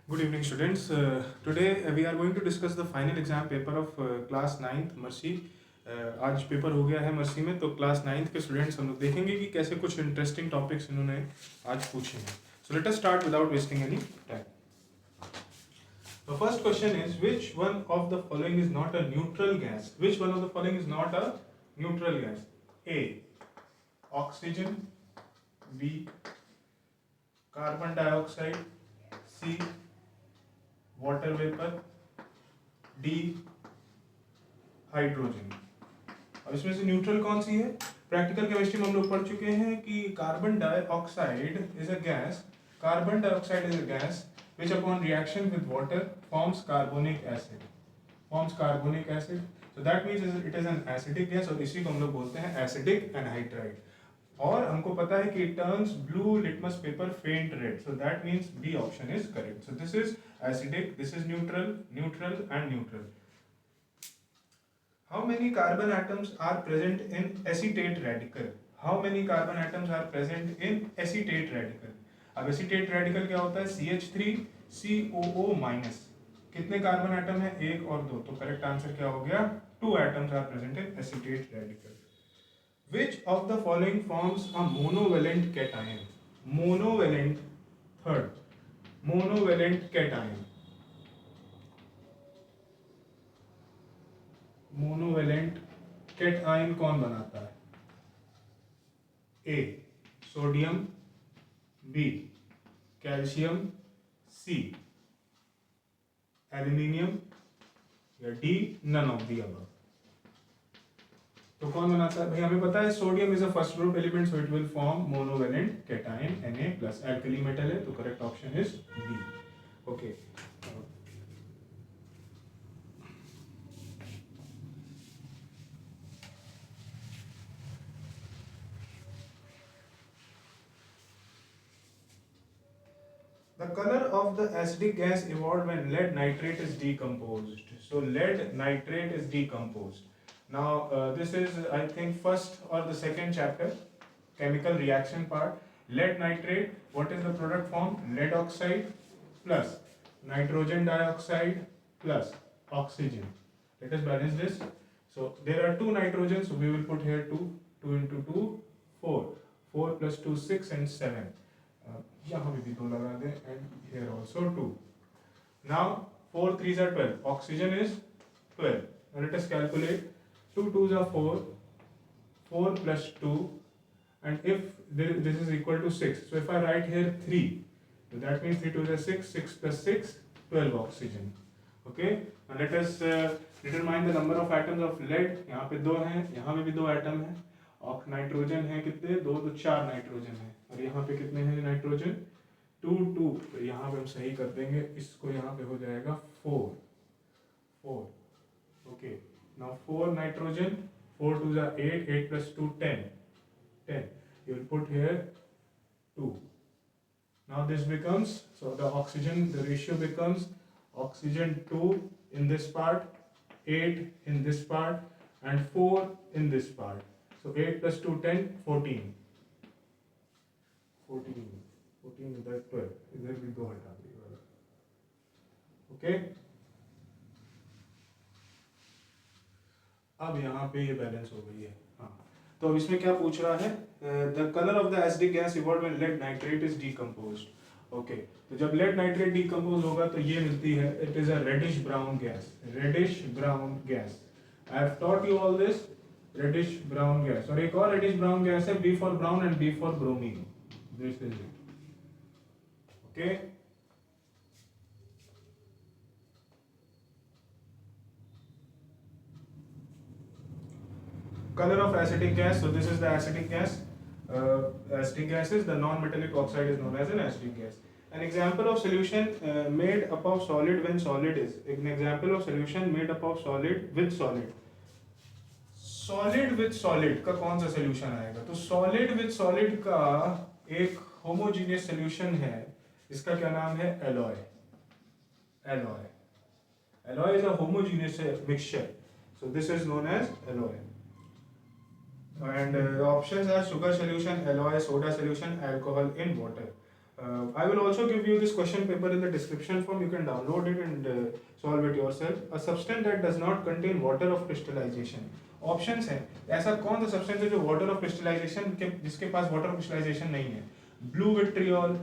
Good evening, students. Today we are going to discuss the final exam paper of class 9th mercy. आज paper हो गया है mercy में, तो class 9th के स्टूडेंट्स हम लोग देखेंगे कि कैसे कुछ इंटरेस्टिंग टॉपिक्स इन्होंने आज पूछे हैं. So let us start without wasting any time. The first question is, which one of the following is not a neutral gas? Which one of the following is not a neutral gas? A. Oxygen. B. Carbon dioxide. C. Water vapour. D. Hydrogen. अब इसमें से neutral कौन सी है? Practical chemistry में हम लोग पढ़ चुके हैं कि carbon dioxide is a gas. Carbon dioxide is a gas which upon reaction with water forms carbonic acid. So that means it is an acidic gas और इसी को हम लोग बोलते हैं acidic anhydride. और हमको पता है कि it turns blue litmus paper faint red. So that means B option is correct. So this is acidic, this is neutral, neutral and neutral. How many carbon atoms are present in acetate radical? How many carbon atoms are present in acetate radical? अब acetate radical क्या होता है? CH3COO minus. कितने carbon atom है? एक और दो. तो करेक्ट आंसर क्या हो गया? 2 atoms are present in acetate radical. Which of the following forms a monovalent cation? Monovalent, third, monovalent cation. Monovalent cation कौन बनाता है? A. Sodium. B. Calcium. C. Aluminium. या D none of the above. तो कौन बनाता है भाई? हमें पता है sodium is a first group element, so it will form monovalent cation Na+. Alkali metal है, तो correct option is B. Okay. The color of the acidic gas evolved when lead nitrate is decomposed. So lead nitrate is decomposed. Now this is I think first or the second chapter, chemical reaction part. Lead nitrate, what is the product form? Lead oxide plus nitrogen dioxide plus oxygen. Let us balance this. So there are two nitrogens, so we will put here 2 into 2, 4. 4 plus 2, 6 and 7. यहाँ पे भी 2 लगा दें and here also 2. Now 4 3s are 12. Oxygen is 12. Now let us calculate. 2 2s are 4. 4 plus 2, and if this is equal to 6, so if I write here 3, so that means 3 2s are 6. 6 plus 6, 12 oxygen. Okay. Now let us determine the number of atoms of lead. यहाँ पे 2 हैं, यहाँ पे भी 2 atom हैं. और nitrogen है कितने? 2 तो 4 नाइट्रोजन है. और यहाँ पे कितने हैं नाइट्रोजन? 2 2. तो यहाँ पे हम सही कर देंगे, इसको यहाँ पे हो जाएगा 4 4. Okay. Now 4 nitrogen. 4 2s are 8. 8 plus 2 10. 10. You will put here 2. Now this becomes, so the oxygen, the ratio becomes oxygen 2 in this part, 8 in this part, and 4 in this part. So 8 plus 2 10, 14. 14 इधर 12. इधर भी 2 हटा दीजिए. Okay. अब यहाँ पे ये balance हो गई है. हाँ. तो अब इसमें क्या पूछ रहा है? The colour of the acidic gas evolve when lead nitrate is decomposed. Okay. तो जब लेड नाइट्रेट डीकम्पोज होगा तो ये मिलती है, it is a reddish brown gas. Reddish brown gas. I have taught you all this. Reddish brown gas. और एक और रेडिश ब्राउन गैस है, B for brown and B for bromine. This is it. Okay. Color of acidic gas. So this is the acidic gas. Acidic gases, the non-metallic oxide is known as an acidic gas. An example of solution made up of solid when solid is. An example of solution made up of solid with solid. Solid with solid का कौन सा solution आएगा? तो solid with solid का एक homogeneous solution है. इसका क्या नाम है? Alloy. Alloy. Alloy is a homogeneous mixture. So this is known as alloy. And the options are sugar solution, alloy, soda solution, alcohol in water. I will also give you this question paper in the description form. You can download it and solve it yourself. A substance that does not contain water of crystallization. Options है, ऐसा कौन सा substance है जो water of crystallisation के, जिसके पास water of crystallisation नहीं है? ब्लू विट्रियोल,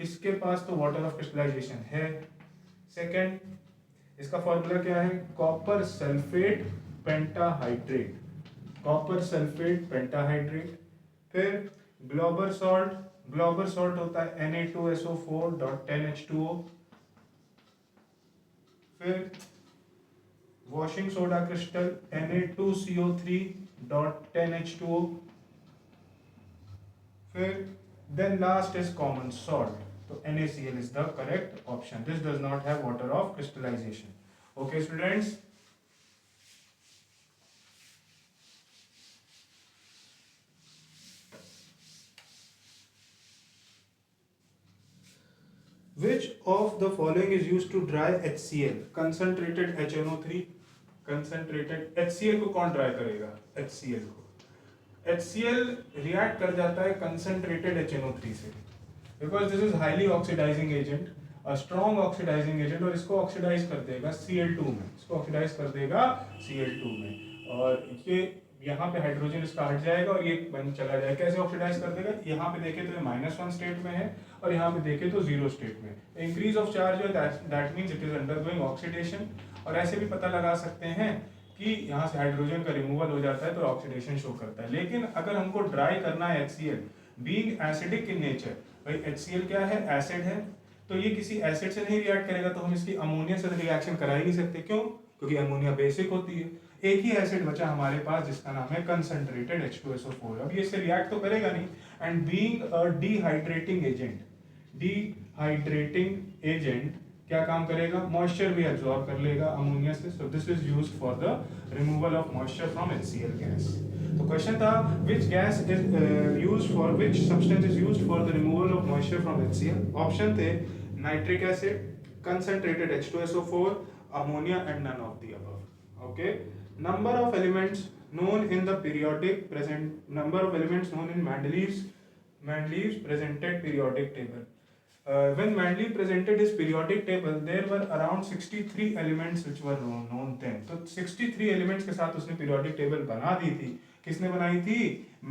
इसके पास तो वाटर ऑफ क्रिस्टलाइजेशन है. सेकंड, इसका फॉर्मूला क्या है? Copper sulphate pentahydrate. Copper sulphate pentahydrate. फिर ग्लोबर सॉल्ट. ग्लोबर सॉल्ट होता है Na2SO4.10H2O. फिर वॉशिंग सोडा क्रिस्टल Na2CO3.10H2O. फिर then last is common salt. तो NaCl is the correct option. This does not have water of crystallization. Okay students. Which of the following is used to dry HCl? Concentrated HNO3. Concentrated HCl को कौन dry करेगा? HCl को. HCl react कर जाता है concentrated HNO3 से, because this is highly oxidizing agent, a strong oxidizing agent, और इसको ऑक्सीडाइज कर देगा Cl2 में. इसको ऑक्सीडाइज कर देगा Cl2 में, और ये यहाँ पे हाइड्रोजन इसका हट जाएगा और ये बन चला जाएगा. कैसे ऑक्सीडाइज कर देगा? यहाँ पे देखे तो ये -1 स्टेट में है और यहाँ पे देखे तो 0 स्टेट में. इंक्रीज ऑफ चार्ज है, that means it is undergoing oxidation. और ऐसे भी पता लगा सकते हैं कि यहाँ से हाइड्रोजन का रिमूवल हो जाता है तो ऑक्सीडेशन शो करता है. लेकिन अगर हमको ड्राई करना है HCl, being acidic in nature, भाई HCl क्या है? एसिड है, तो ये किसी एसिड से नहीं रिएक्ट करेगा, तो हम इसकी अमोनिया से रिएक्शन करा ही नहीं सकते. क्यों? क्योंकि अमोनिया बेसिक होती है. एक ही एसिड बचा हमारे पास जिसका नाम है कंसंट्रेटेड H2SO4. अब ये इससे रिएक्ट तो करेगा नहीं. And being a dehydrating agent, dehydrating agent क्या काम करेगा? मॉइस्चर भी एब्जॉर्ब कर लेगा अमोनिया से. So this is used for the removal of moisture from HCl gas. तो क्वेश्चन था which gas is used for, which substance is used for the removal of moisture from HCl. Option थे nitric acid, concentrated H2SO4, ammonia and none of the above. Okay. Number of elements known in the periodic known in Mendeleev's presented periodic table. When Mendeleev presented his periodic table, there were around 63 elements which were known then. तो 63 elements के साथ उसने periodic table बना दी थी. किसने बनाई थी?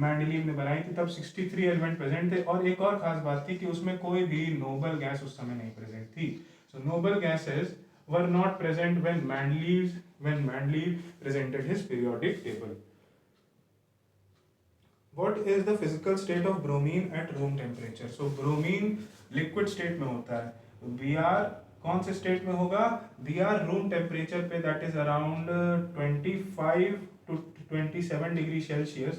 Mendeleev ने बनाई थी. तब 63 एलिमेंट प्रेजेंट थे. और एक और खास बात थी कि उसमें कोई भी नोबल गैस उस समय नहीं प्रेजेंट थी. So noble gases were not present when Mendeleev presented his periodic table. What is the physical state of bromine at room temperature? So bromine liquid state में होता है. Br कौन से स्टेट में होगा? Br रूम टेम्परेचर पे, that is around 25 to 27 degree Celsius.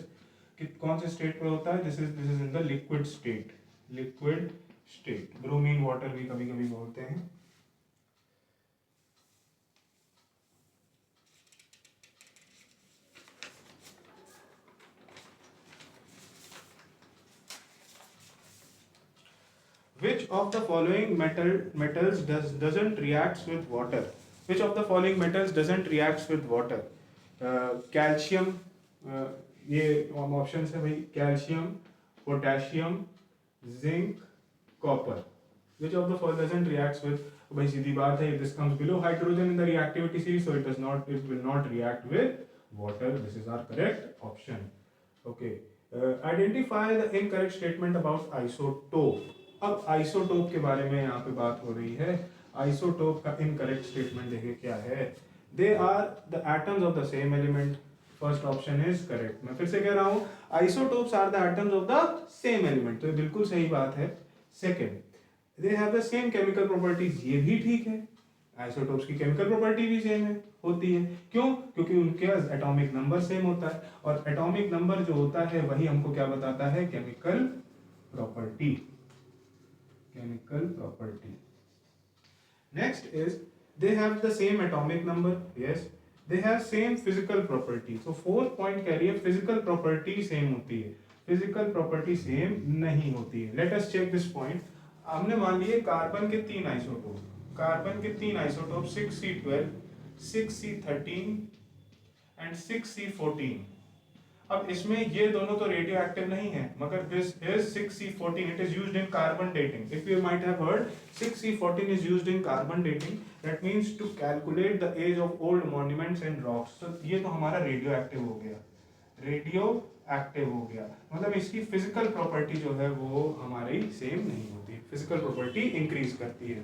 कौन से स्टेट पे होता है? This is in the liquid state. Liquid state. Bromine water भी कभी कभी बोलते हैं. Which of the following metals doesn't reacts with water? Which of the following metals doesn't reacts with water? Calcium, ये ऑप्शन है भाई. Calcium, potassium, zinc, copper. Which of the following doesn't reacts with? भाई सीधी बात है, this comes below hydrogen in the reactivity series, so it will not react with water. This is our correct option. Okay. Identify the incorrect statement about isotope. अब isotope के बारे में यहाँ पे बात हो रही है. आइसोटोप का इनकरेक्ट स्टेटमेंट देखिए क्या है. They are the atoms of the same element. First option is correct. मैं फिर से कह रहा हूँ, isotopes are the atoms of the same element. तो ये बिल्कुल सही बात है. Second, they have the same chemical properties. ये भी ठीक है. आइसोटोप्स की केमिकल प्रॉपर्टी भी सेम है, होती है. क्यों? क्योंकि उनके एटॉमिक नंबर सेम होता है, और एटॉमिक नंबर जो होता है वही हमको क्या बताता है? Chemical property. Chemical property. Next is they have the same atomic number. Yes, they have same physical property. So 4 point कह रही है physical property same होती है. Physical property same नहीं होती है. Let us check this point. हमने मान लिए कार्बन के 3 आइसोटोप. कार्बन के 3 isotope 6C12, 6C13 and 6C14. अब इसमें ये दोनों तो रेडियो एक्टिव नहीं है, मगर this is 6C14, it is used in carbon dating. If you might have heard, 6C14 is used in carbon dating. That means to calculate the age of old monuments and rocks. तो ये तो हमारा radio active हो गया, radio active हो गया. मतलब इसकी फिजिकल प्रॉपर्टी जो है वो हमारी सेम नहीं होती, फिजिकल प्रॉपर्टी इंक्रीज करती है.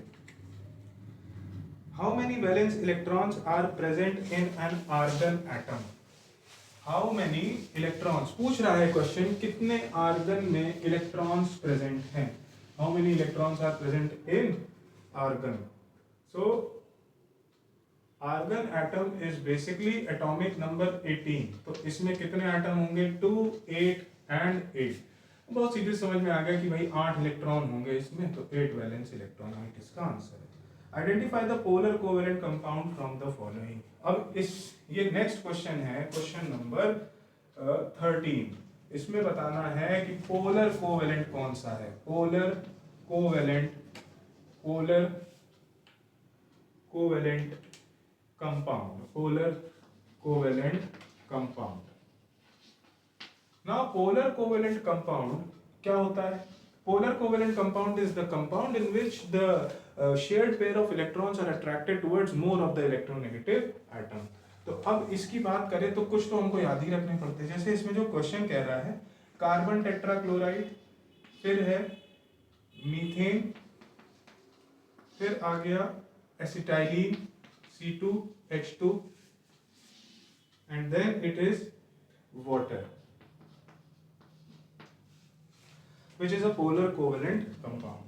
How many valence electrons are present in an argon atom? How many electrons, पूछ रहा है क्वेश्चन, कितने आर्गन में इलेक्ट्रॉन्स प्रेजेंट हैं. How many electrons are present in argon? So argon atom is basically atomic number 18. तो इसमें कितने atom होंगे? 2, 8 and 8. बहुत सीधे समझ में आ गया कि भाई 8 इलेक्ट्रॉन होंगे इसमें, तो 8 वैलेंस इलेक्ट्रॉन इसका आंसर है. Identify the polar covalent compound from the following. अब इस ये नेक्स्ट क्वेश्चन है, क्वेश्चन नंबर 13. इसमें बताना है कि पोलर कोवेलेंट कौन सा है. Polar covalent compound, polar covalent compound. Now polar covalent compound क्या होता है? Polar covalent compound is the compound in which the shared pair of electrons are attracted towards more of the electronegative atom. तो अब इसकी बात करें तो कुछ तो हमको याद ही रखने पड़ते हैं. जैसे इसमें जो क्वेश्चन कह रहा है कार्बन टेट्राक्लोराइड, फिर है मीथेन, फिर आ गया acetylene C2H2 and then it is water, which is a polar covalent compound.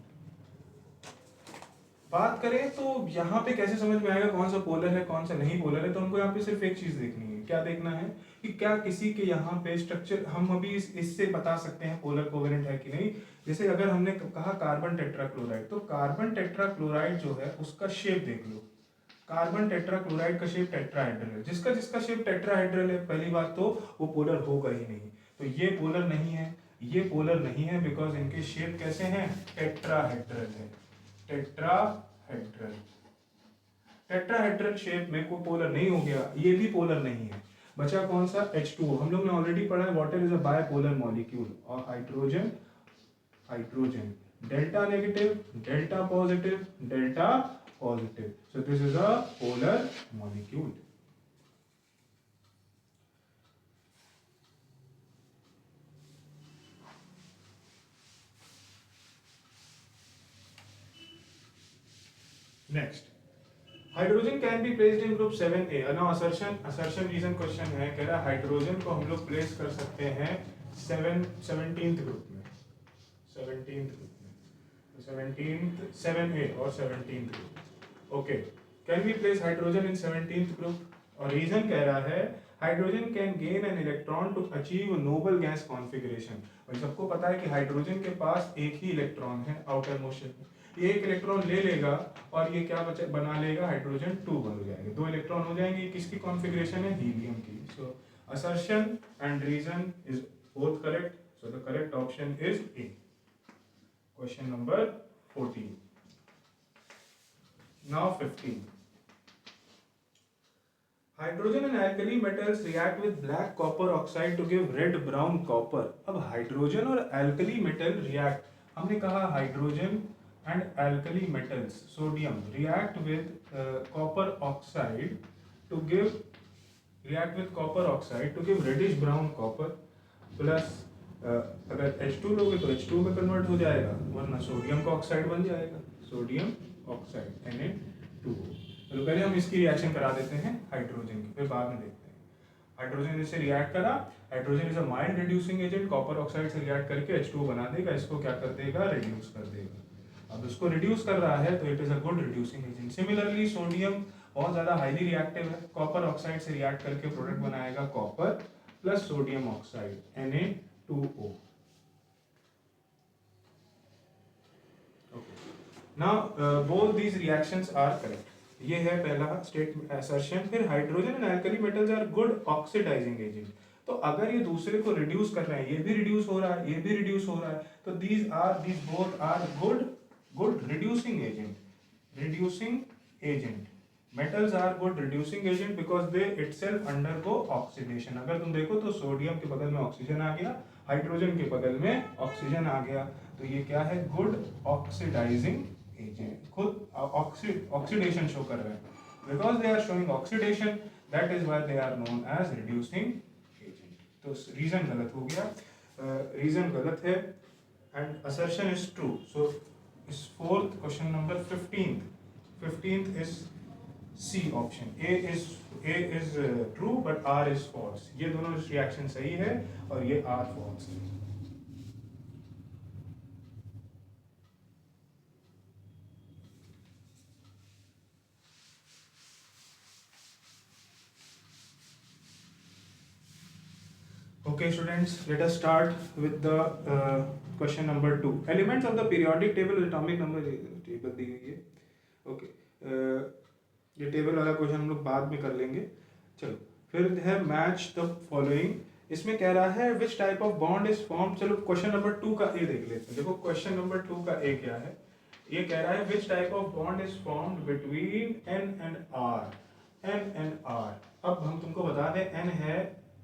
बात करें तो यहाँ पे कैसे समझ में आएगा कौन सा पोलर है कौन सा नहीं पोलर है? तो हमको यहाँ पे सिर्फ एक चीज देखनी है. क्या देखना है कि क्या किसी के यहाँ पे स्ट्रक्चर हम अभी इससे बता सकते हैं पोलर कोवेलेंट है कि नहीं. जैसे अगर हमने कहा कार्बन टेट्राक्लोराइड, तो कार्बन टेट्राक्लोराइड जो है उसका शेप देख लो. कार्बन टेट्राक्लोराइड का शेप टेट्राहेड्रल है. जिसका जिसका शेप टेट्राहेड्रल है, पहली बात तो वो पोलर होगा ही नहीं. तो ये पोलर नहीं है, ये पोलर नहीं है, बिकॉज इनके शेप कैसे हैं? टेट्राहेड्रल है. टेट्राहेड्रल शेप में कोई पोलर नहीं हो गया, ये भी पोलर नहीं है. बचा कौन सा? H2O. हम लोग ने ऑलरेडी पढ़ा है water is a bipolar molecule. और hydrogen delta negative, delta positive, delta positive. So this is a polar molecule. Next, hydrogen can be placed in group 7A. ना असर्शन रीजन क्वेश्चन है, कह रहा है हाइड्रोजन को हम लोग प्लेस कर सकते हैं 17th ग्रुप में. 7A और 17th group. Okay, can be place hydrogen in 17th group. और रीजन कह रहा है hydrogen can gain an electron to achieve noble gas configuration. और सबको पता है कि हाइड्रोजन के पास एक ही इलेक्ट्रॉन है आउटर मोशन में. ये एक इलेक्ट्रॉन ले लेगा और ये क्या बना लेगा? हाइड्रोजन 2 बन जाएंगे, 2 इलेक्ट्रॉन हो जाएंगे. किसकी कॉन्फ़िगरेशन है? हीलियम की. So assertion and reason is both correct. So the correct option is A. Question number 14. Now 15. Hydrogen and alkali metals react with black copper oxide to give red brown copper. अब hydrogen और alkali metal react, हमने कहा hydrogen and alkali metals sodium react with copper oxide to give reddish brown copper plus अगर H2 लोगे तो H2 में convert हो जाएगा, वरना सोडियम का ऑक्साइड बन जाएगा, सोडियम ऑक्साइड Na2O. तो पहले हम इसकी रिएक्शन करा देते हैं हाइड्रोजन की, फिर बाद में देखते हैं. हाइड्रोजन इससे रिएक्ट करा, hydrogen is a mild reducing agent, copper oxide से रिएक्ट करके H2O बना देगा, इसको क्या कर देगा? रिड्यूस कर देगा. अब इसको रिड्यूस कर रहा है तो it is a good reducing agent. Similarly sodium बहुत ज्यादा हाईली रिएक्टिव है, कॉपर ऑक्साइड से रिएक्ट करके प्रोडक्ट बनाएगा copper plus sodium oxide Na2O. Now both these reactions are correct. ये है पहला स्टेट असर्शन. फिर hydrogen and alkali metals are good oxidizing agent. तो अगर ये दूसरे को रिड्यूस कर रहे हैं, ये भी रिड्यूस हो रहा है, ये भी रिड्यूस हो रहा है, तो these both are good reducing agent. Metals are good reducing agent because they itself undergo oxidation. अगर तुम देखो तो सोडियम के बगल में ऑक्सीजन आ गया, हाइड्रोजन के बगल में ऑक्सीजन आ गया, तो ये क्या है? गुड ऑक्सीडाइजिंग एजेंट, खुद ऑक्सीडेशन शो कर रहे हैं. Because they are showing oxidation, that is why they are known as reducing agent. तो रीजन गलत हो गया, रीजन गलत है and assertion is true. So इस fourth question number 15th is C option. A is true but R is false. ये दोनों reaction सही है और ये R false है. Okay students, let us start with the question number 2. Elements of the periodic table, atomic number table दी गई है. Okay. ये टेबल वाला क्वेश्चन हम लोग बाद में कर लेंगे. चलो फिर है मैच द फॉलोइंग. इसमें कह रहा है which type of bond is form. चलो क्वेश्चन नंबर 2 का ए देख लेते हैं. देखो क्वेश्चन नंबर 2 का ए क्या है. ये कह रहा है which type of bond is formed between N and R. N and R. अब हम तुमको बता दें एन है,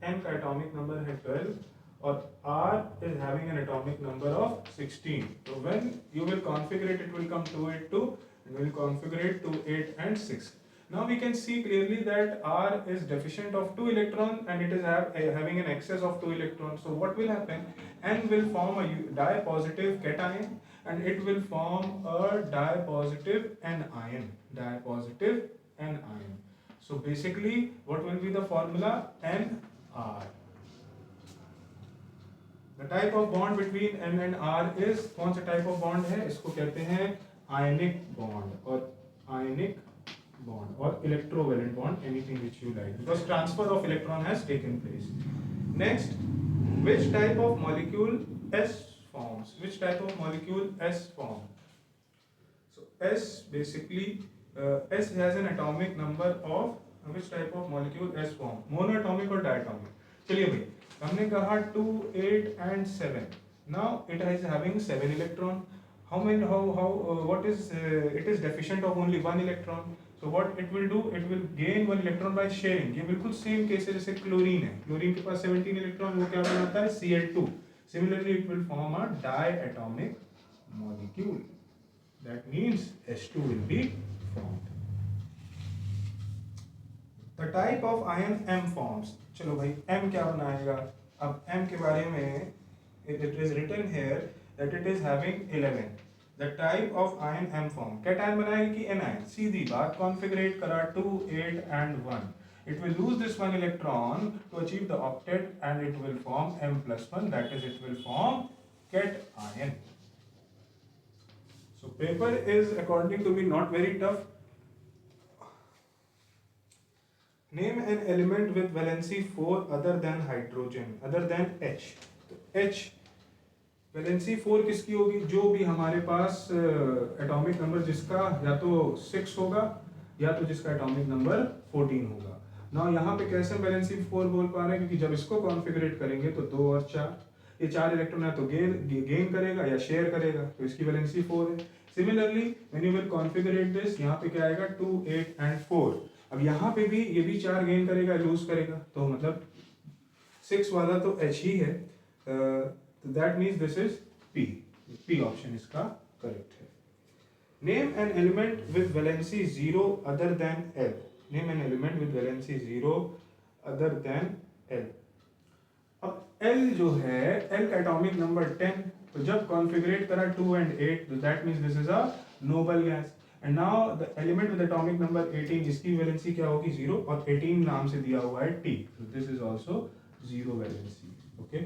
एन का एटॉमिक नंबर है 12 और R is having an atomic number of 16. So when you will configure it will come 282 and will configure 2, 8 and 6. Now we can see clearly that R is deficient of 2 electrons and it is having an excess of 2 electrons. So what will happen? N will form a dipositive cation and it will form a dipositive anion. Dipositive anion. So basically what will be the formula? NR. The type of bond between N and R is, कौन सा type of bond है? इसको कहते हैं ionic bond और ionic bond or electrovalent bond, anything which you like, because transfer of electron has taken place. Next, which type of molecule S forms? Which type of molecule S forms? So S basically S has an atomic number of which type of molecule S form? Monoatomic or diatomic? चलिए भाई, हमने कहा 2, 8 and 7. Now it is having 7 electron. How many? What is? It is deficient of only 1 electron. So what it will do? It will gain 1 electron by sharing. ये बिल्कुल same case है जैसे chlorine है. Chlorine के पास 17 electron, वो क्या बनाता है? Cl2. Similarly, it will form a diatomic molecule. That means H2 will be formed. The type of ion M forms. चलो भाई M क्या बनाएगा? अब M के बारे में it is written here that it is having 11. The type of ion M form. Cation बनाएगी कि anion? सीधी बात, configurate करा 2, 8 and 1. It will lose this 1 electron to achieve the octet and it will form M+1. That is, it will form cation. So paper is according to me not very tough. Name an element with valency 4 other than hydrogen, other than H. तो H valency 4 किसकी होगी? जो भी हमारे पास atomic number जिसका या तो 6 होगा या तो जिसका एटॉमिक नंबर 14 होगा. ना यहाँ पे कैसे वैलेंसी 4 बोल पा रहे हैं? क्योंकि जब इसको कॉन्फ़िगरेट करेंगे तो 2 और 4, ये 4 इलेक्ट्रॉन है तो गेन करेगा या शेयर करेगा, तो इसकी वैलेंसी 4 है. Similarly when you will configurate this, यहाँ पे क्या आएगा? 2, 8 and 4. अब यहाँ पे भी ये भी 4 गेन करेगा, लूज करेगा, तो मतलब 6 वाला तो H ही है. तो that means this is P. P option इसका करेक्ट है. Name an element with valency 0 other than L. Name an element with valency 0 other than L. अब L जो है, L का एटॉमिक नंबर 10, तो जब कॉन्फ़िगरेट करा 2 and 8, तो that means this is a noble gas. And now the element with atomic number 18, इसकी valency क्या होगी? 0, और 18 नाम से दिया हुआ है T. So this is also 0 valency. Okay.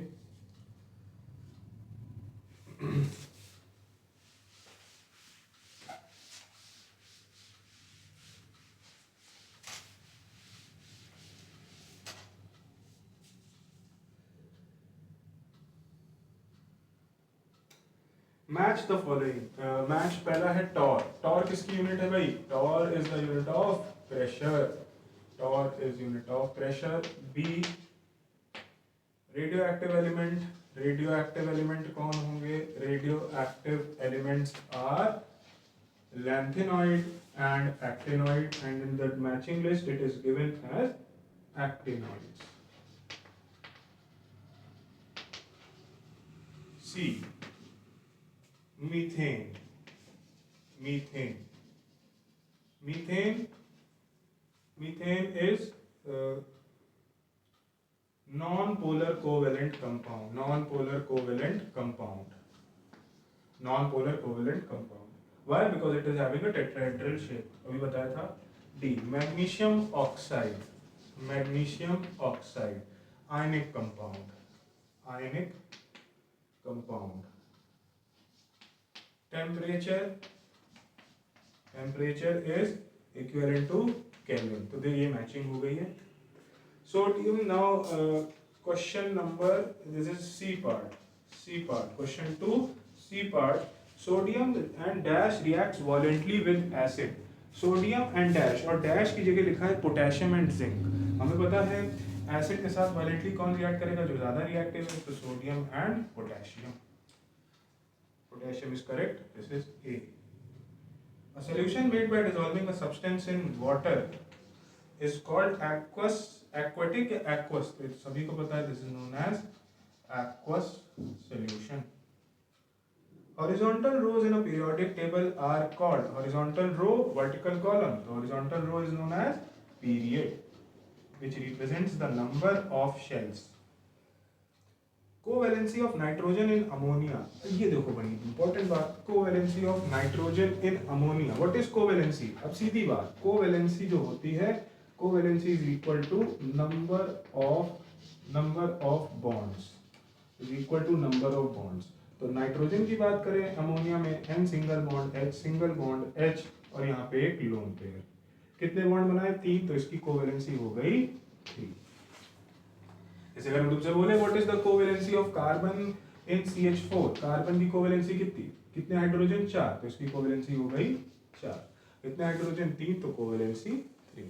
Match the following. Match पहला है टॉर. टॉर किसकी यूनिट है भाई? Torr is the unit of pressure. Torr is unit of pressure. B radioactive element. Radioactive element कौन होंगे? Radioactive elements are lanthanoid and actinoid, and in the matching list it is given as actinoids. C. Methane. Methane. Methane. Methane is non-polar covalent compound. Non-polar covalent compound. Non-polar covalent compound. Why? Because it is having a tetrahedral shape. अभी बताया था. D. Magnesium oxide. Magnesium oxide. Ionic compound. Ionic compound. Temperature. Temperature is equivalent to Kelvin. तो ये matching हो गई है. Sodium now. Question number. This is C part. C part. Question 2. C part. Sodium and dash reacts violently with acid. Sodium and dash, और dash की जगह लिखा है पोटेशियम एंड जिंक. हमें पता है एसिड के साथ वायलेंटली कौन रिएक्ट करेगा, जो ज्यादा रिएक्टिव है, तो sodium and potassium. Potassium is correct. This is a. A solution made by dissolving a substance in water is called aqueous. Aquatic aqueous. तो सभी को पता है. This is known as aqueous solution. Horizontal rows in a periodic table are called horizontal row, vertical column. So horizontal row is known as period, which represents the number of shells. Covalency of nitrogen in ammonia. ये देखो बड़ी important बात. Covalency of nitrogen in ammonia. What is covalency? अब सीधी बात. Covalency जो होती है, covalency is equal to number of bonds. Is equal to number of bonds. तो नाइट्रोजन की बात करें, अमोनिया में N सिंगल बॉन्ड H और यहाँ पे एक लोन पेयर. कितने बॉन्ड बनाए? 3. तो इसकी कोवेलेंसी हो गई 3. इसे अगर तुमसे बोले what is the covalency of carbon in CH4, carbon की कोवेलेंसी कितने हाइड्रोजन? 4. तो इसकी कोवेलेंसी हो गई 4. कितने हाइड्रोजन? 3. तो covalency 3.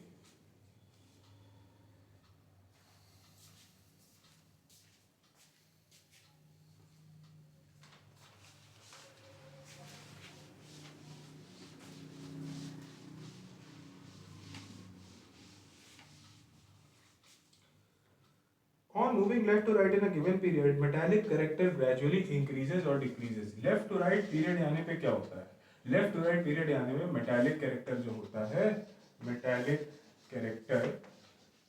On moving left to right in a given period, metallic character gradually increases or decreases. Left to right period आने पे क्या होता है? Left to right period आने में metallic character जो होता है, metallic character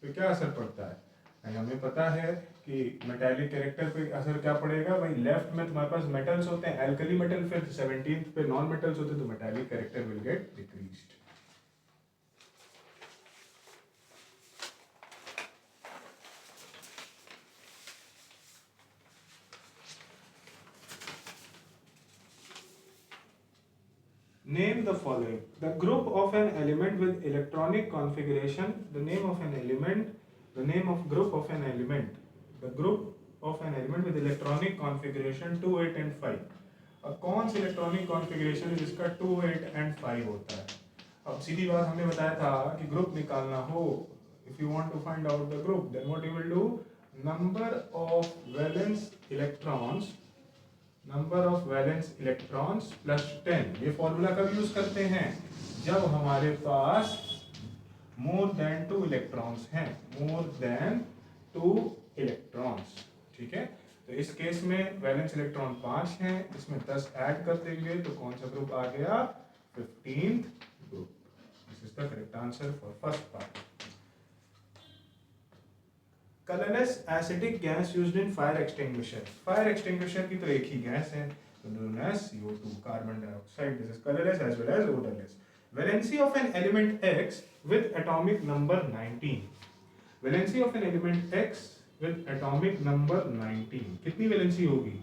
पे क्या असर पड़ता है? हमें पता है कि metallic character पे असर क्या पड़ेगा भाई. लेफ्ट में तुम्हारे पास metals होते हैं, alkali metal, फिर 17th पे non metals होते हैं, तो metallic character will get decreased. Name the following. The group of an element with electronic configuration. The name of an element. The name of group of an element. The group of an element with electronic configuration 2, 8 and 5. अब कौन सी electronic configuration है जिसका 2, 8 and 5 होता है? अब सीधी बात हमने बताया था कि ग्रुप निकालना हो. If you want to find out the group, then what you will do? Number of valence electrons. Number of valence electrons plus 10. ये फॉर्मूला कब यूज करते हैं? जब हमारे पास मोर देन 2 इलेक्ट्रॉन्स हैं. More than 2 electrons. ठीक है. तो इस केस में वैलेंस इलेक्ट्रॉन 5 हैं, इसमें 10 ऐड कर देंगे तो कौन सा ग्रुप आ गया? 15th group. This is the correct answer for first part. Colourless acidic gas used in fire extinguisher. Fire extinguisher की तो एक ही गैस है, known as CO2, carbon dioxide. This is colorless as well as odorless. Valency of an element X with atomic number 19. Valency of an element X with atomic number 19. कितनी valency होगी?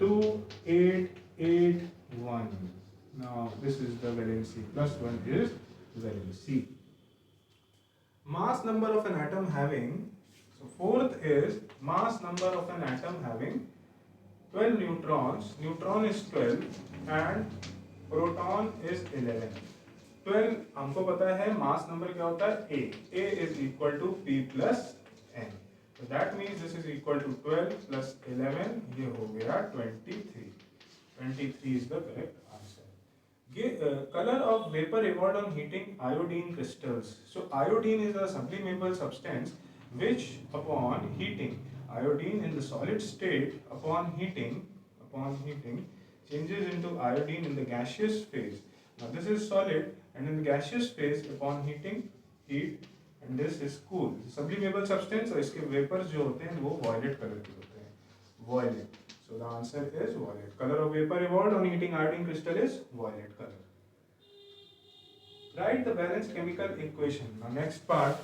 2, 8, 8, 1. Now this is the valency. Plus 1 is valency. Mass number of an atom having. So fourth is mass number of an atom having 12 neutrons. Neutron is 12 and proton is 11. 12 हमको पता है mass number क्या होता है? A. A is equal to P plus N. So that means this is equal to 12 plus 11. ये हो गया 23. 23 is the correct answer. Color of vapor evolved on heating iodine crystals. So iodine is a sublimable substance which upon heating, iodine in the solid state upon heating changes into iodine in the gaseous phase. Now this is solid, and in the gaseous phase upon heat, and this is cool. Sublimable substance और इसके vapors जो होते हैं वो violet color के होते हैं. Violet. So the answer is violet. Color of vapor evolved on heating iodine crystal is violet color. Write the balanced chemical equation. Now next part.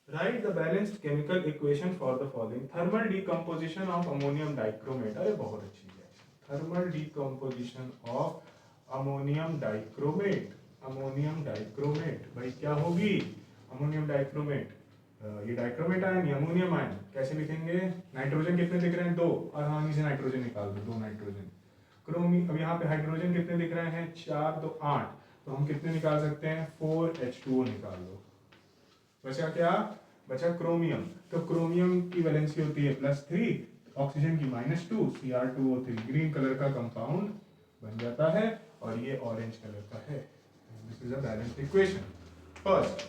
Write the balanced chemical equation for the following. Thermal decomposition of ammonium dichromate. अरे बहुत अच्छी है. Thermal decomposition of ammonium dichromate. Ammonium dichromate भाई क्या होगी? Ammonium dichromate, ये dichromate ion, ये ammonium ion. कैसे लिखेंगे? नाइट्रोजन कितने दिख रहे हैं? 2, आसानी से नाइट्रोजन निकाल दो. 2 नाइट्रोजन. क्रोमी, अब यहाँ पे हाइड्रोजन कितने दिख रहे हैं? 4, 2, 8. तो हम कितने निकाल सकते हैं? 4H2O निकाल लो. बचा क्या? बचा क्रोमियम. तो क्रोमियम की वैलेंसी होती है +3, ऑक्सीजन की -2, Cr2O3. ग्रीन कलर का कंपाउंड बन जाता है और ये ऑरेंज कलर का है. This is a balanced equation. First.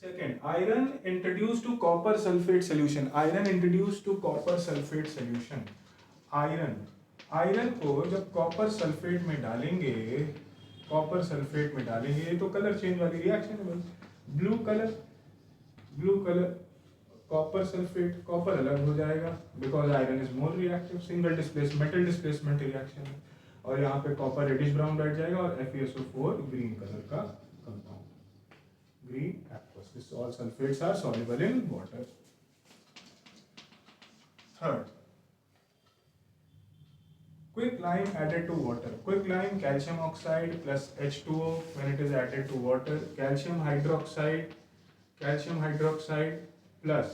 Second, iron introduced to copper sulfate solution. Iron introduced to copper sulfate solution. Iron को जब कॉपर सल्फेट में डालेंगे तो कलर चेंज वाली रिएक्शन है. Blue colour copper sulphate, copper अलग हो जाएगा because iron is more reactive. Single displacement, metal displacement reaction है. और यहाँ पे कॉपर रेडिश ब्राउन बैठ जाएगा और FeSO4 ग्रीन कलर का compound, green aqueous. This all sulfates are soluble in water. Third, quicklime added to water. Quicklime, calcium oxide plus H2O when it is added to water. Calcium hydroxide plus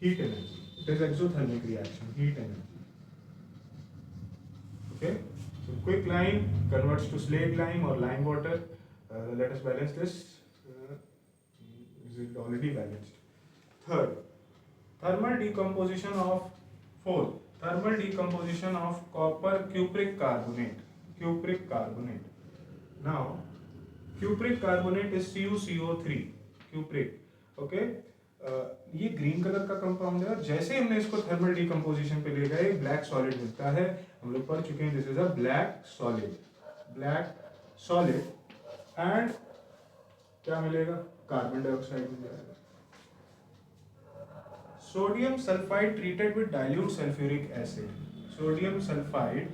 heat energy. It is exothermic reaction, heat energy. Okay, so quicklime converts to slaked lime or lime water. Let us balance this. Is it already balanced? Third, thermal decomposition of copper cupric carbonate. Now, cupric carbonate is CuCO3. Cupric. Okay. ये green colour का compound है और जैसे हमने इसको thermal decomposition पे ले गए ब्लैक सॉलिड मिलता है. हम लोग पढ़ चुके हैं this is a black solid and क्या मिलेगा? कार्बन डाइऑक्साइड मिल जाएगा. Sodium sulphide treated with dilute sulphuric acid. Sodium sulphide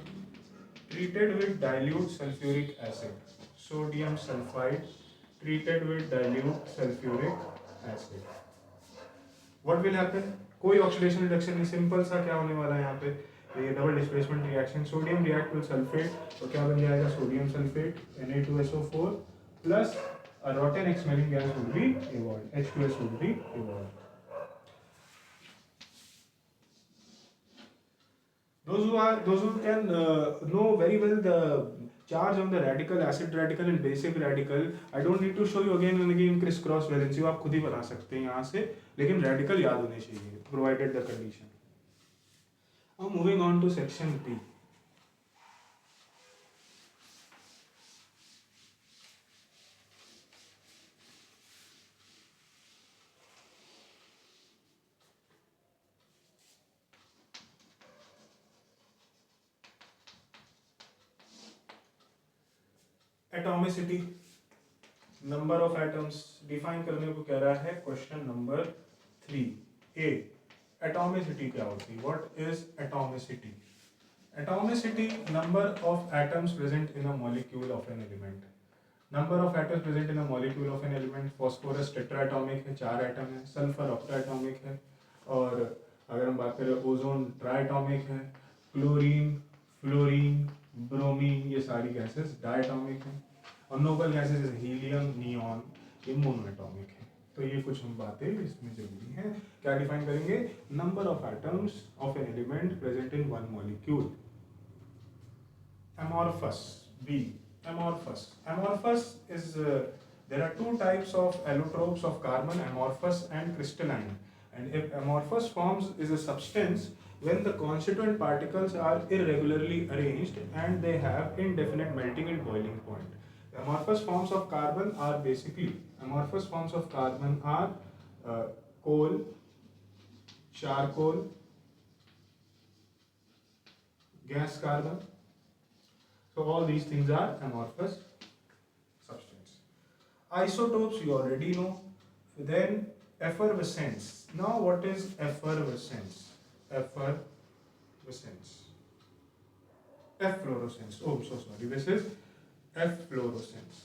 treated with dilute sulfuric acid. Sodium sulfide treated with dilute sulfuric acid. What will happen? कोई oxidation reduction नहीं, simple सा क्या होने वाला है यहाँ पे? ये double displacement reaction. Sodium react with sulphate तो क्या बन जाएगा? Sodium sulphate Na2SO4 plus a rotten smelling gas would be evolved. H2S would be evolved. Those who can know very well the charge on the radical, acid radical and basic radical, I don't need to show you again and again criss cross valency. आप खुद ही बना सकते हैं यहाँ से, लेकिन radical याद होने चाहिए provided the condition. Now moving on to section B. Atomicity, number of atoms define करने को कह रहा है. क्वेश्चन नंबर 3A, एटॉमिसिटी क्या होती है? What is atomicity? Atomicity, number of atoms present in a molecule of an element. Number of atoms present in a molecule of an element. Phosphorus tetraatomic है, 4 atom है. Sulphur ऑक्टाएटॉमिक है. और अगर हम बात करें ओजोन ट्राइएटॉमिक है. क्लोरीन, फ्लोरीन, ब्रोमीन, ये सारी गैसेस डायटॉमिक हैं. और नोबल गैसेस जैसे हीलियम, नियॉन, ये मोनोएटॉमिक है. तो ये कुछ हम बातें इसमें जरूरी हैं. क्या डिफाइन करेंगे? Number of atoms of an element present in one molecule. amorphous, B, amorphous is There are two types of allotropes of carbon, amorphous and crystalline. And if amorphous forms is a substance when the constituent particles are irregularly arranged and they have indefinite melting and boiling point. The amorphous forms of carbon are coal, charcoal, gas carbon. So all these things are amorphous substance. Isotopes you already know. Then effervescence. Now what is effervescence? Effervescence. Efflorescence. Oh, so sorry. This is efflorescence.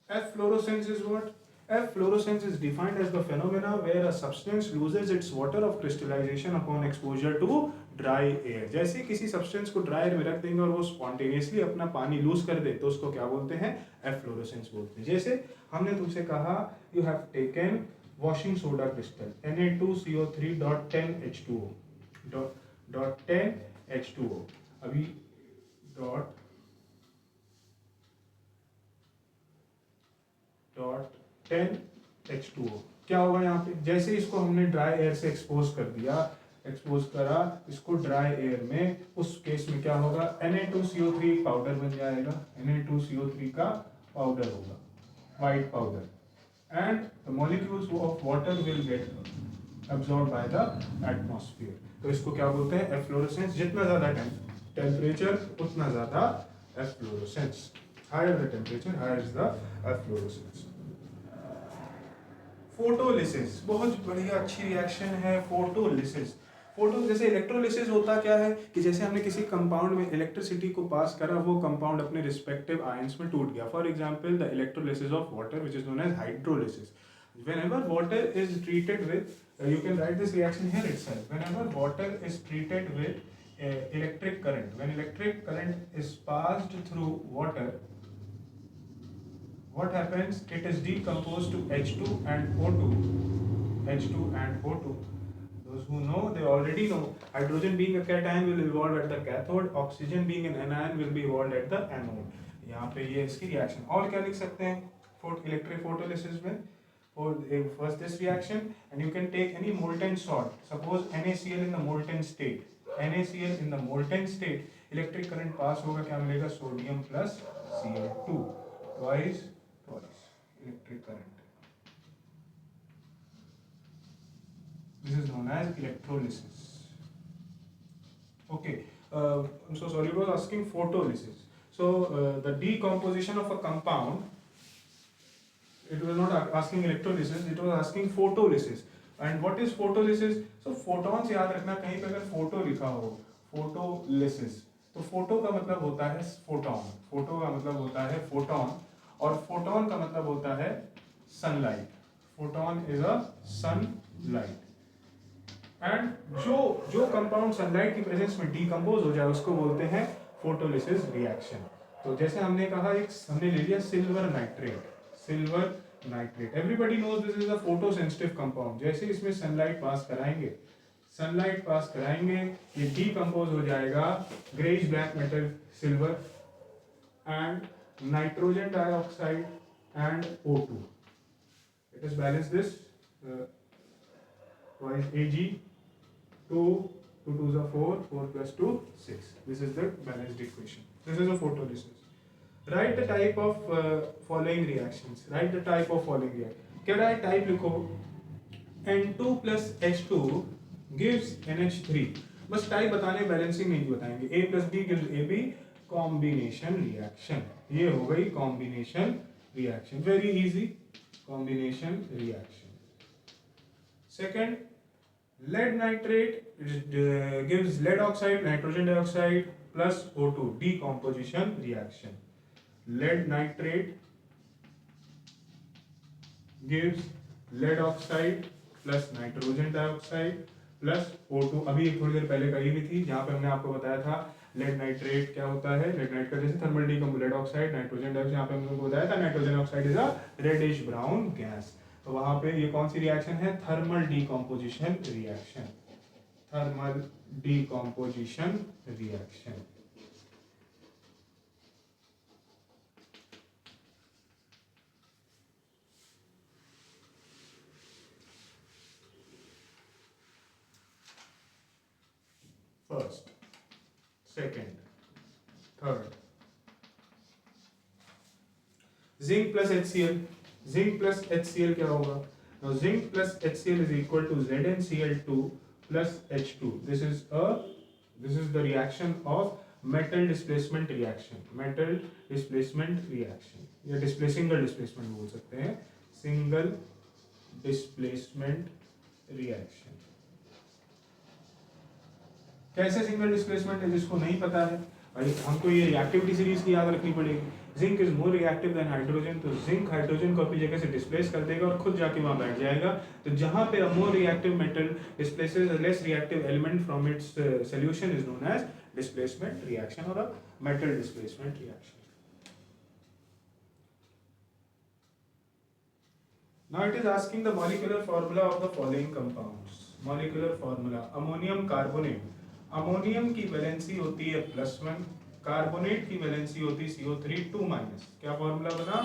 Efflorescence is what? Efflorescence is defined as the phenomena where a substance loses its water of crystallization upon exposure to dry air. जैसे किसी substance को dry air में रख देंगे और वो spontaneously अपना पानी lose कर दे तो उसको क्या बोलते हैं? Efflorescence बोलते हैं. जैसे हमने तुमसे कहा you have taken washing soda crystal Na2CO3.10H2O dot 10H2O. अभी dot 10H2O क्या होगा यहाँ पे? जैसे इसको हमने ड्राई एयर से एक्सपोज करा इसको ड्राई एयर में, उस केस में क्या होगा? Na2CO3 पाउडर बन जाएगा. Na2CO3 का पाउडर होगा, white powder, and the molecules of water will get absorbed by the atmosphere. तो इसको क्या बोलते हैं? एफ्लोरेसेंस. जितना ज्यादा टेम्परेचर उतना ज्यादा efflorescence. Higher the temperature, higher is the efflorescence. Photolysis बहुत बढ़िया अच्छी रिएक्शन है. फोटोलिसिस जैसे इलेक्ट्रोलिसिस होता क्या है कि जैसे हमने किसी कंपाउंड में इलेक्ट्रिसिटी को पास करा, वो कंपाउंड अपने रिस्पेक्टिव आयंस में टूट गया. For example the electrolysis of water which is known as hydrolysis. Whenever water is treated with, you can write this reaction here itself. Whenever water is treated with electric current, when electric current is passed through water, what happens? It is decomposed to H2 and O2. H2 and O2. Those who know, they already know. Hydrogen being a cation will evolve at the cathode. Oxygen being an anion will be evolved at the anode. यहाँ पे ये इसकी reaction. और क्या लिख सकते हैं electric photolysis में? First this reaction, and you can take any molten salt. Suppose NaCl in the molten state. NaCl in the molten state. Electric current pass होगा, क्या मिलेगा? Sodium plus Cl2. Twice electric current. This is known as electrolysis. Okay. I'm so sorry, it was asking photolysis. So the decomposition of a compound, it was not asking electrolysis, it was asking photolysis. And what is photolysis? So photons याद रखना, कहीं पे अगर photo लिखा हो, photolysis, तो photo का मतलब होता है photon, photo का मतलब होता है photon, और photon का मतलब होता है sunlight. Photon is a sunlight. And जो कंपाउंड सनलाइट की प्रेजेंस में डिकम्पोज हो जाए उसको बोलते हैं फोटोलिसिस रिएक्शन. तो जैसे हमने कहा, एक हमने ले लिया silver nitrate. Everybody knows this is a photo sensitive compound. जैसे इसमें सनलाइट पास कराएंगे ये डिकम्पोज हो जाएगा greyish black metal silver and nitrogen dioxide and O2. It is balance this twice Ag, 2 2s are 4, 4 plus 2 6. This is the balanced equation. This is a photolysis. Write the type of following reactions. क्या है type? लिखो N2 plus H2 gives NH3. बस type बताने, balancing नहीं बताएंगे. A plus B gives AB. Combination reaction. ये हो गई combination reaction. Very easy. Combination reaction. Second, lead nitrate gives lead oxide, nitrogen dioxide plus O2. Decomposition reaction. Lead nitrate gives lead oxide plus nitrogen dioxide plus O2. अभी थोड़ी देर पहले कही भी थी, जहाँ पे हमने आपको बताया था लेड नाइट्रेट क्या होता है. लेड नाइट्रेट का जैसे thermal decompose, lead oxide, nitrogen dioxide, यहाँ पे हमने बताया था nitrogen oxide is a reddish brown gas. तो वहां पे ये कौन सी रिएक्शन है? Thermal decomposition reaction. Thermal decomposition reaction. First, second, third. Zinc plus HCl, zinc plus HCl क्या होगा? Now zinc plus HCl is equal to ZnCl2 plus H2. This is the reaction of metal displacement reaction. Metal displacement reaction या single displacement बोल सकते हैं, single displacement reaction. कैसे single displacement है जिसको नहीं पता है, हमको ये रिएक्टिविटी सीरीज की याद रखनी पड़ेगी. Zinc is more reactive than hydrogen, तो जिंक हाइड्रोजन को अपनी जगह से डिस्प्लेस कर देगा और खुद जाके वहां बैठ जाएगा. तो जहां पे more reactive metal displaces a less reactive element from its solution is known as displacement reaction और a metal displacement reaction. Now it is asking the molecular formula of the following compounds. Molecular formula: ammonium carbonate. Ammonium की valency होती है +1, carbonate की valency होती है CO3 2-. क्या formula बना?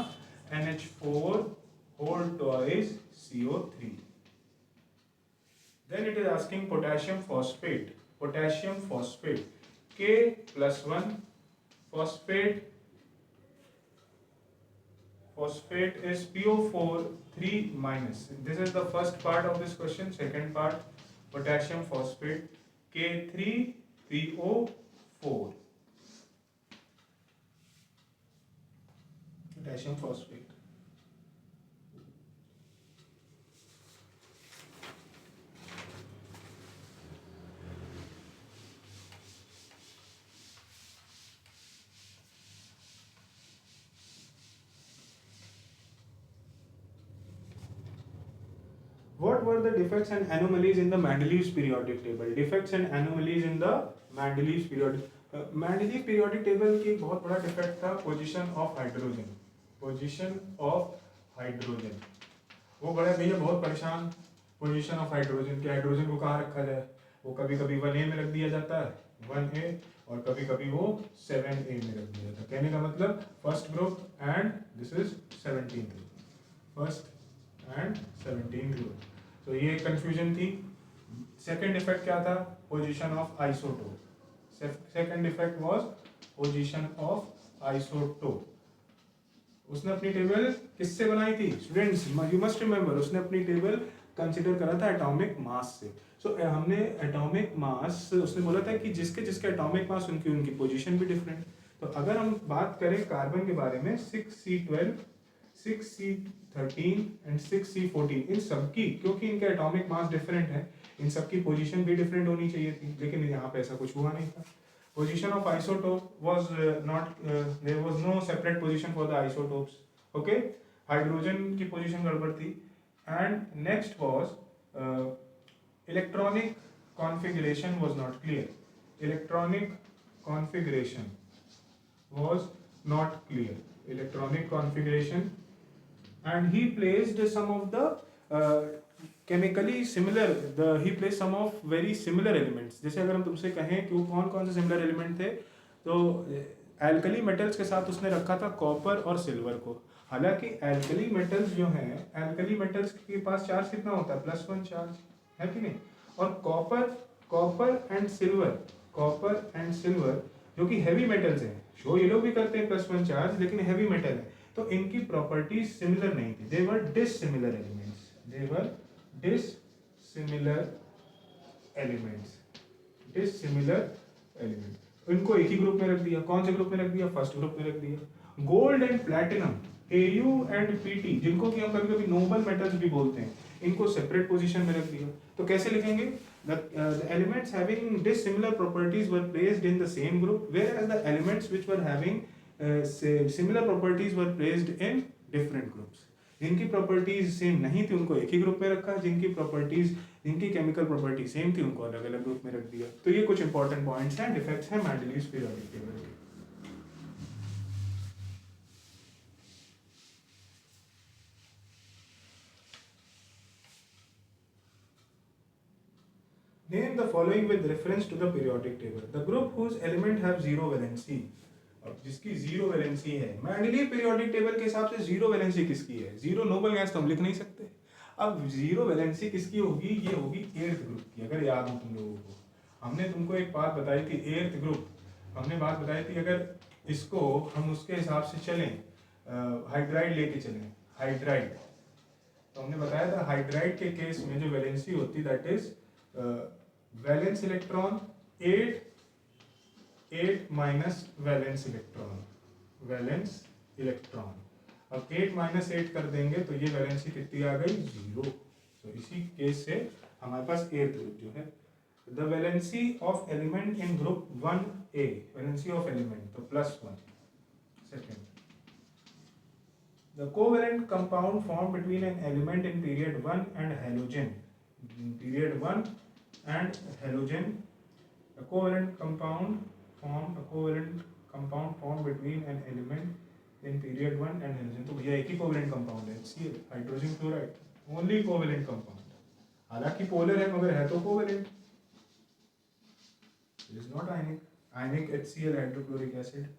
NH4 whole twice CO3. Then it is asking potassium phosphate. Potassium phosphate K+1 phosphate. Phosphate is PO4 3-. This is the first part of this question. Second part, potassium phosphate K3PO4. Potassium phosphate. What were the defects and anomalies in the Mendeleev's periodic table? Defects and anomalies in the Mendeleev's periodic. Mendeleev periodic table की बहुत बड़ा defect था position of hydrogen. Position of hydrogen. वो बड़ा भैया बहुत परेशान. Position of hydrogen के hydrogen को कहाँ रखा जाए? वो कभी कभी 1A में रख दिया जाता है 1A और कभी कभी वो 7A में रख दिया जाता है. कहने का मतलब first group and this is 17th group. First and 17th group. तो ये कंफ्यूजन थी. सेकंड इफेक्ट क्या था? Position of isotope. Second effect was position of isotope. उसने अपनी टेबल किससे बनाई थी स्टूडेंट्स? यू मस्ट रिमेंबर, उसने अपनी टेबल कंसीडर करा था एटॉमिक मास से. सो हमने एटॉमिक मास, उसने बोला था कि जिसके जिसके एटॉमिक मास उनकी पोजीशन भी डिफरेंट. तो अगर हम बात करें कार्बन के बारे में 6C12 6C13 एंड 6C14, इन सबकी, क्योंकि इनके एटॉमिक मास डिफरेंट है, इन सबकी पोजीशन भी डिफरेंट होनी चाहिए थी, लेकिन यहाँ पे ऐसा कुछ हुआ नहीं था. Position of isotope was not, there was no separate position for the isotopes. Okay, hydrogen की पोजीशन गड़बड़ थी. And next was electronic configuration was not clear. Electronic configuration was not clear. Electronic configuration, and he placed some of the chemically similar, he placed some of very similar elements. जैसे अगर हम तुमसे कहें कि वो कौन कौन से सिमिलर एलिमेंट थे, तो एल्कली मेटल्स के साथ उसने रखा था कॉपर और सिल्वर को. हालांकि एल्कली मेटल्स जो हैं, एल्कली मेटल्स के पास चार्ज कितना होता है? +1 चार्ज है कि नहीं. और कॉपर एंड सिल्वर जो कि हैवी मेटल्स हैं, शो ये लोग भी करते हैं +1 चार्ज, लेकिन हैवी मेटल है, तो इनकी प्रॉपर्टीज सिमिलर नहीं थी. दे वर डिसिमिलर एलिमेंट्स. इनको एक ही ग्रुप में रख दिया. कौन से ग्रुप में रख दिया? फर्स्ट ग्रुप में रख दिया. Gold and platinum, Au and Pt, जिनको कि हम कभी कभी नोबल मेटल्स भी बोलते हैं, इनको सेपरेट पोजीशन में रख दिया. तो कैसे लिखेंगे? The elements having dissimilar properties were placed in the same group, whereas the elements which were having similar properties were placed in different groups. जिनकी प्रॉपर्टीज सेम नहीं थी उनको एक ही ग्रुप में रखा, जिनकी केमिकल प्रॉपर्टी सेम थी उनको अलग अलग ग्रुप में रख दिया. तो ये कुछ इंपॉर्टेंट पॉइंट्स हैं, डिफेक्ट्स हैं मेंडलीव्स पीरियोडिक टेबल के. Name the following with reference to the periodic table. The group whose element have zero valency. अब जिसकी जीरो वैलेंसी है, मेंडलीव पीरियोडिक टेबल के हिसाब से जीरो वैलेंसी किसकी है? जीरो नोबल गैस तो हम लिख नहीं सकते. अब जीरो वैलेंसी किसकी होगी? ये होगी 8th ग्रुप की, अगर याद हो तुम लोगों को. हमने तुमको एक बात बताई थी, एर्थ ग्रुप, हमने बात बताई थी अगर इसको हम उसके हिसाब से चलें, हाइड्राइड लेके चलें, हाइड्राइड, तो हमने बताया था हाइड्राइड के केस में जो वैलेंसी होती that is valence electron 8 minus valence electron, valence electron. अब 8 माइनस 8 कर देंगे तो ये वैलेंसी कितनी आ गई, 0। तो इसी केस से हमारे पास एर्थ ग्रुप जो है, the valency of element in group 1a, valency of element तो +1। Second, the covalent compound formed between an element in period 1 and halogen, in period 1 and halogen, a covalent compound formed between an element in period 1 and halogen। तो भैया एक ही covalent compound है HCl, hydrogen chloride, only covalent compound, हालांकि polar है मगर है तो covalent, it is not ionic, ionic HCl hydrochloric acid.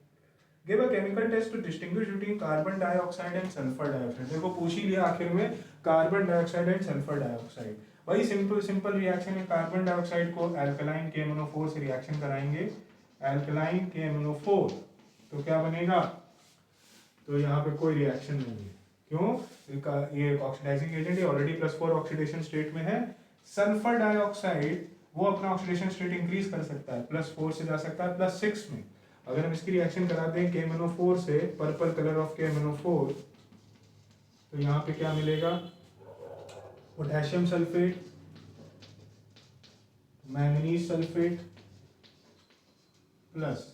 Give a chemical test to distinguish between carbon dioxide and sulfur dioxide। देखो पूछ ही लिया आखिर में carbon dioxide and sulphur dioxide. भाई सिंपल रिएक्शन है, कार्बन डाइऑक्साइड को अल्कलाइन KMnO4 से reaction कराएंगे, अल्कलाइन KMnO4, तो क्या बनेगा, तो यहाँ पे कोई रिएक्शन नहीं है, क्यों, ये ऑक्सीडाइजिंग एजेंट है, ऑलरेडी +4 ऑक्सीडेशन स्टेट में है। सल्फर डाइऑक्साइड वो अपना ऑक्सीडेशन स्टेट इंक्रीज कर सकता है, +4 से जा सकता है +6 में। अगर हम इसकी रिएक्शन करा दें KMnO4 से, पर्पल कलर ऑफ KMnO4, तो यहाँ पे क्या मिलेगा, potassium sulphate, manganese sulphate plus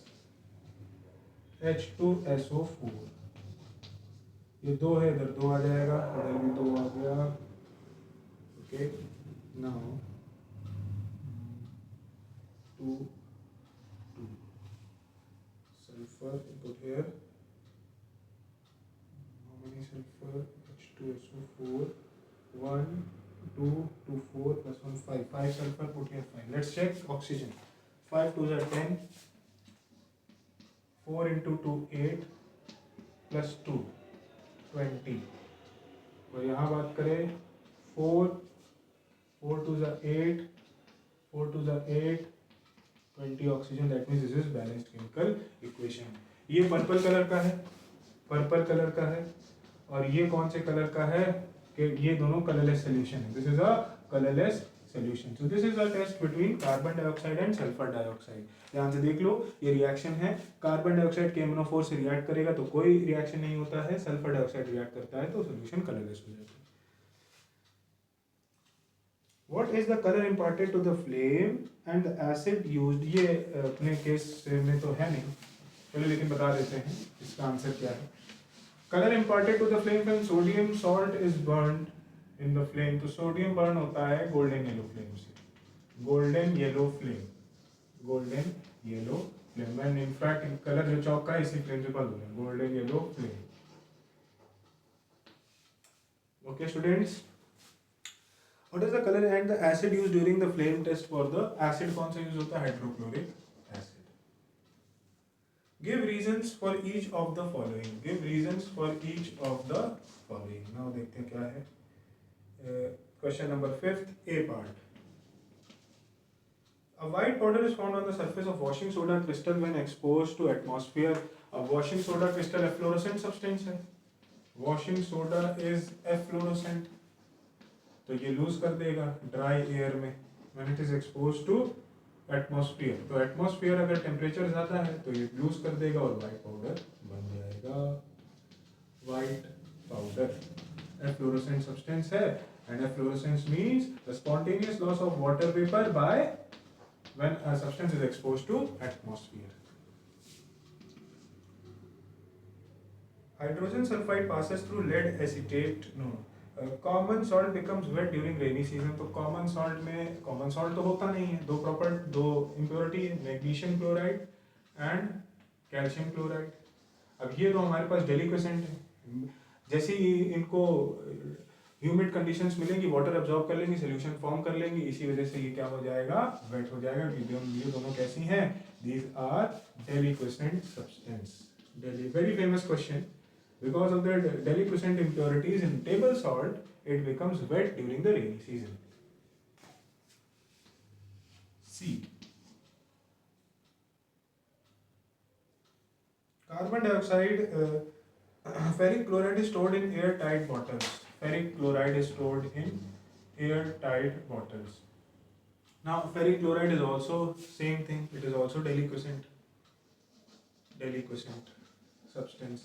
H2SO4, ये 2 है, इधर 2 आ जाएगा, इधर भी 2 आ गया। Okay, now 2 sulfur input here, how many sulfur, H2SO4, 1 2 2 4 plus 1 5, 5 sulfur put here 5। let's check oxygen, 5 2s are 10, 4 into 2 8 plus 2 20। और यहाँ बात करें 4 2s are 8, 4 2s are 8, 20 oxygen, that means this is balanced chemical equation. ये purple colour का है, purple colour का है, और ये कौन से कलर का है, कि ये दोनों कलरलेस सॉल्यूशन है, this is a colourless solution. So this is a test between carbon dioxide and sulphur dioxide. ध्यान से देख लो, ये रिएक्शन है, कार्बन डाइऑक्साइड KMnO4 से रिएक्ट करेगा तो कोई रिएक्शन नहीं होता है, सल्फर डाइऑक्साइड रिएक्ट करता है तो सॉल्यूशन कलरलेस हो जाता है। What is the color imparted to the flame and the acid used? ये अपने केस में तो है नहीं, चलो लेकिन बता देते हैं इसका आंसर क्या है। Color imparted to the flame when sodium salt is burned in the flame, तो सोडियम बर्न होता है गोल्डन येलो फ्लेम से, golden yellow flame, golden yellow flame, and in fact colour जो चौक का इसी प्रिंसिपल हो है, golden yellow flame. Okay students, What is the color and the acid used during the flame test for the acid, कौन सा use होता है, hydrochloric acid. Give reasons for each of the following, give reasons for each of the following। now देखते हैं क्या है, question number 5th A part। A white powder is found on the surface of washing soda crystal when exposed to atmosphere। अब washing soda crystal efflorescent substance है, washing soda is efflorescent, तो ये lose कर देगा dry air में, when it is expose to atmosphere, तो atmosphere अगर temperature ज्यादा है तो ये लूज कर देगा और वाइट पाउडर बन जाएगा। वाइट पाउडर एफ्लोरोसेंट सब्सटेंस है, and efflorescence means the spontaneous loss of water vapour by when a substance is expose to atmosphere. Hydrogen sulphide passes through lead acetate, no, common salt becomes wet during rainy season, तो common salt में, common salt तो होता नहीं है, दो impurity, magnesium chloride and calcium chloride. अब ये दो हमारे पास डेलिक्वेसेंट है, जैसे ही इनको ह्यूमिड कंडीशंस मिलेंगी वाटर एब्जॉर्ब कर लेंगी, सोल्यूशन फॉर्म कर लेंगी, इसी वजह से ये क्या हो जाएगा, वेट हो जाएगा। ये दोनों कैसी हैं, these are deliquescent substance. Very famous question, because of the deliquescent impurities in table salt, it becomes wet during the rainy season। C, Carbon dioxide, ferric chloride is stored in airtight bottles. Ferric chloride is stored in airtight bottles. Now, ferric chloride is also same thing. It is also deliquescent substance.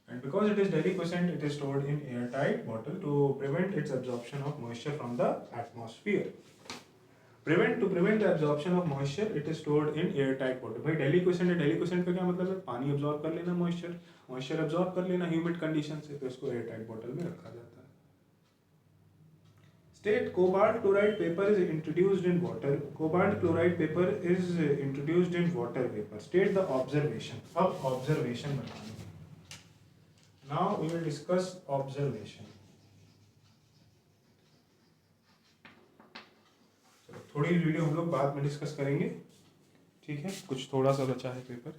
And because it is deliquescent, it is stored in airtight bottle to prevent its absorption of moisture from the atmosphere. To prevent the absorption of moisture, it is stored in airtight bottle. भाई deliquescent है, deliquescent का क्या मतलब है? पानी absorb कर लेना moisture absorb कर लेना humid condition से, तो इसको airtight bottle में रखा जाता है. State cobalt chloride paper is introduced in water. Cobalt chloride paper is introduced in water vapor. State the observation. अब observation बताएंगे. Now we will discuss observation. थोड़ी वीडियो हम लोग बाद में डिस्कस करेंगे, ठीक है? कुछ थोड़ा सा बचा है पेपर.